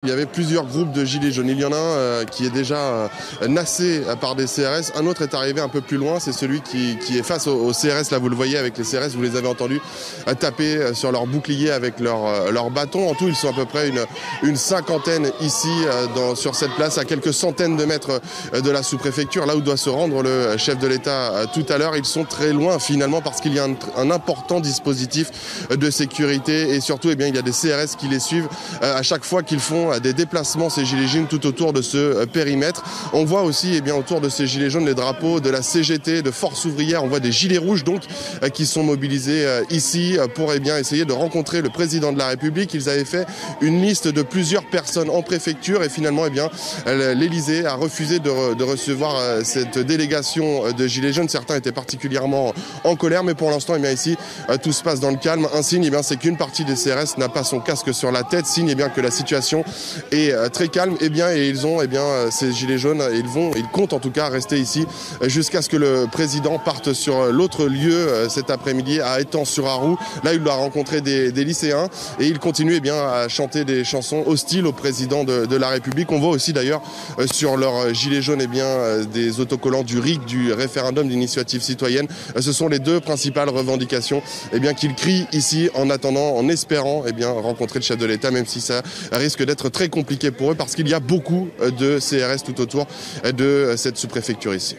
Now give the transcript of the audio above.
Il y avait plusieurs groupes de gilets jaunes. Il y en a un qui est déjà nassé par des CRS. Un autre est arrivé un peu plus loin. C'est celui qui est face aux CRS. Là, vous le voyez avec les CRS. Vous les avez entendus taper sur leur bouclier avec leur bâton. En tout, ils sont à peu près une cinquantaine ici sur cette place, à quelques centaines de mètres de la sous-préfecture, là où doit se rendre le chef de l'État tout à l'heure. Ils sont très loin finalement parce qu'il y a un important dispositif de sécurité et surtout, il y a des CRS qui les suivent à chaque fois qu'ils font des déplacements, ces gilets jaunes, tout autour de ce périmètre. On voit aussi autour de ces gilets jaunes les drapeaux de la CGT, de Force ouvrière. On voit des gilets rouges donc qui sont mobilisés ici pour essayer de rencontrer le président de la République. Ils avaient fait une liste de plusieurs personnes en préfecture et finalement l'Élysée a refusé de recevoir cette délégation de gilets jaunes. Certains étaient particulièrement en colère, mais pour l'instant ici tout se passe dans le calme. Un signe c'est qu'une partie des CRS n'a pas son casque sur la tête, signe que la situation est très calme. Et ils ont ces gilets jaunes, ils comptent en tout cas rester ici jusqu'à ce que le président parte sur l'autre lieu cet après-midi à Étang-sur-Arroux. Là, il doit rencontrer des lycéens et il continue à chanter des chansons hostiles au président de la République. On voit aussi d'ailleurs sur leurs gilets jaunes des autocollants du RIC, du référendum d'initiative citoyenne. Ce sont les deux principales revendications qu'ils crient ici en attendant, en espérant rencontrer le chef de l'État, même si ça risque d'être très compliqué pour eux parce qu'il y a beaucoup de CRS tout autour de cette sous-préfecture ici.